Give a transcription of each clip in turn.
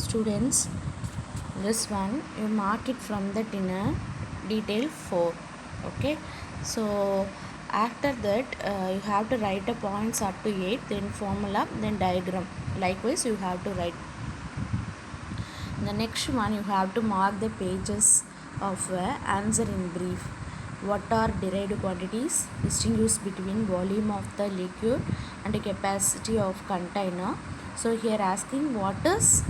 students, this one you mark it from the dinner detail 4. Okay, so after that you have to write the points up to 8, then formula, then diagram. Likewise you have to write. The next one you have to mark the pages of answer in brief. What are derived quantities? Distinguish between volume of the liquid and the capacity of container. So here asking what is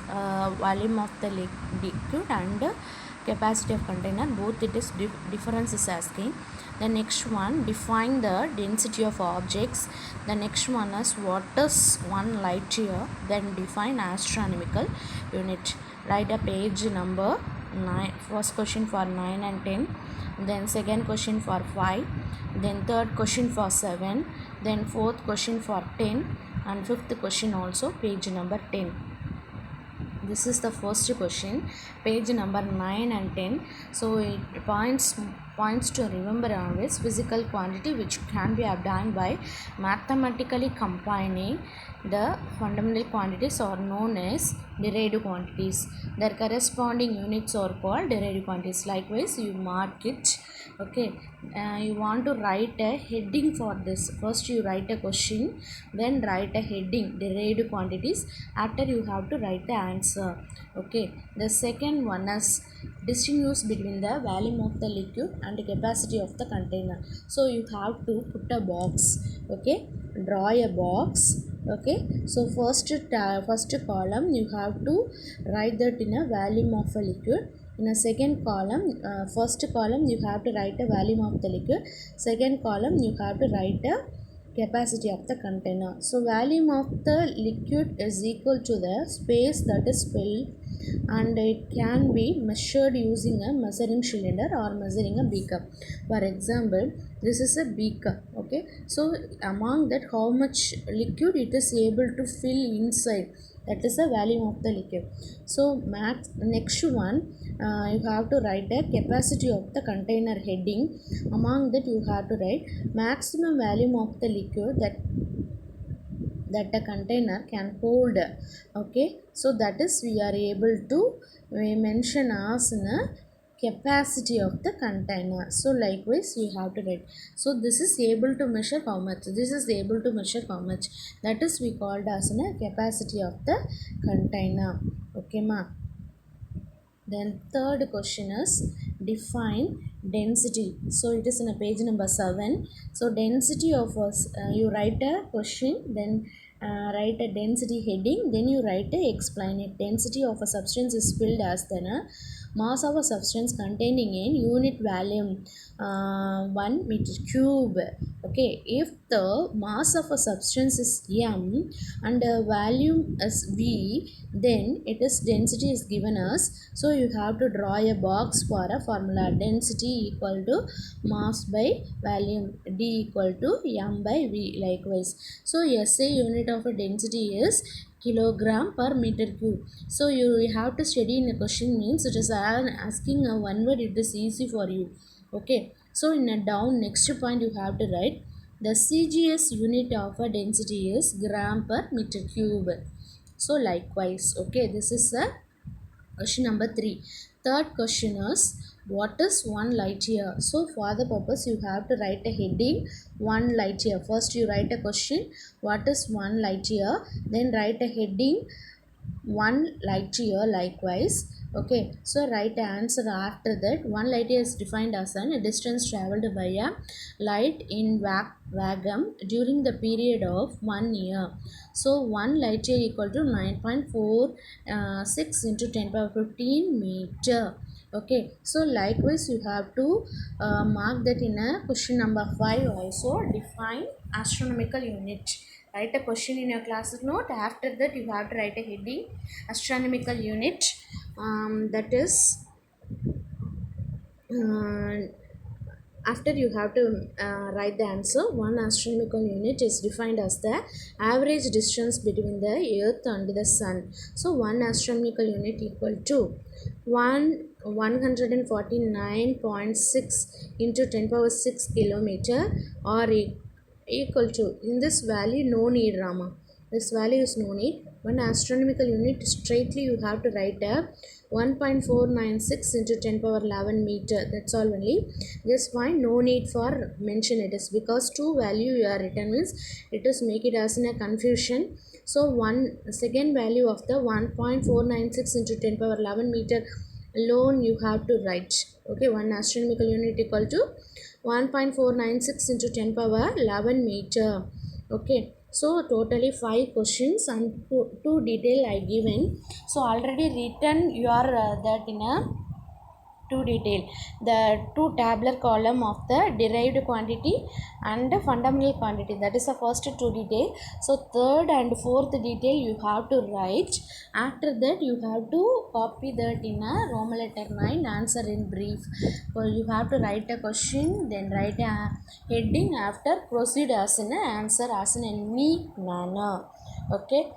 volume of the liquid and capacity of container. Both it is difference is asking. The next one, define the density of objects. The next one is what is 1 light year. Then define astronomical unit. Write a page number 9. First question for 9 and 10. Then second question for 5. Then third question for 7. Then fourth question for 10. And fifth question also page number 10. This is the first question, page number 9 and 10. So it points to remember always physical quantity which can be obtained by mathematically combining the fundamental quantities are known as derived quantities. Their corresponding units are called derived quantities. Likewise you mark it. Okay, you want to write a heading for this. First you write a question, then write a heading derived quantities. After you have to write the answer. Okay, the second one is distinguish between the volume of the liquid and the capacity of the container. So you have to put a box. Okay, draw a box. Okay, so first column you have to write that in a volume of a liquid. In a second column, first column you have to write a volume of the liquid. Second column you have to write a capacity of the container. So volume of the liquid is equal to the space that is filled, and it can be measured using a measuring cylinder or measuring a beaker. For example, this is a beaker. Okay, so among that how much liquid it is able to fill inside, that is the volume of the liquid. So next one, you have to write a capacity of the container heading. Among that you have to write maximum volume of the liquid that a container can hold. Okay, so that is we are able to mention as in a capacity of the container. So likewise you have to write. So this is able to measure how much, this is able to measure how much, that is we called as in a capacity of the container. Okay ma. Then third question is define density. So it is in a page number 7. So density of us, you write a question, then write a density heading, then you write a explain it. Density of a substance is filled as the mass of a substance containing in unit volume 1 meter cube. Okay, if the mass of a substance is m and the volume is v, then it is density is given as. So you have to draw a box for a formula. Density equal to mass by volume, d equal to m by v. Likewise, so SI unit of a density is kilogram per meter cube. So you have to study in a question, means it is asking a one word, it is easy for you. Okay, so in a down next point you have to write the CGS unit of a density is gram per meter cube. So likewise, okay, this is a question number 3. Third question is what is 1 light year? So for the purpose you have to write a heading 1 light year. First you write a question, what is 1 light year, then write a heading 1 light year. Likewise, okay, so write the answer after that. 1 light year is defined as a distance traveled by a light in vacuum during the period of 1 year. So 1 light year equal to 9.46 into 10 power 15 meter. Okay, so likewise you have to mark that in a question number 5 also. Define astronomical unit. Write a question in your class note. After that you have to write a heading astronomical unit. That is after you have to write the answer. 1 astronomical unit is defined as the average distance between the earth and the sun. So 1 astronomical unit equal to 149.6 into 10 power 6 kilometer, or equal to, in this value no need Rama. This value is no need. One astronomical unit straightly you have to write a 1.496 into 10 power 11 meter. That's all only. Just fine. No need for mention it is because two value you are written means it is make it as in a confusion. So one second value of the 1.496 into 10 power 11 meter alone you have to write. Okay, one astronomical unit equal to 1.496 into 10 power 11 meter. Okay, so totally 5 questions and two detail I given. So already written you are that in a two detail, the two tabular column of the derived quantity and the fundamental quantity, that is the first two detail. So third and fourth detail you have to write. After that you have to copy that in a Roman letter 9 answer in brief. So you have to write a question, then write a heading, after proceed as in a answer as in a neat manner. Okay,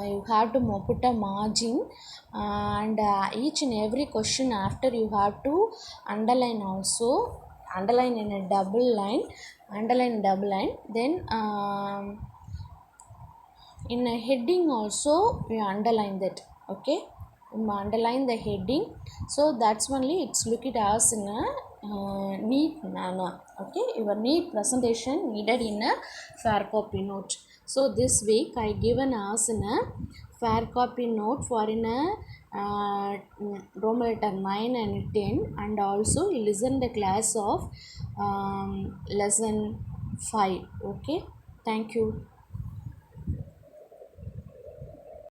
you have to put a margin, and each and every question after you have to underline also, underline in a double line, underline double line, then in a heading also you underline that. Okay, you underline the heading, so that's only it's look it as in a neat manner. Okay, your neat presentation needed in a fair copy note. So this week I given us in a fair copy note for in a Roman letter 9 and 10, and also you listen the class of lesson 5. Okay, thank you.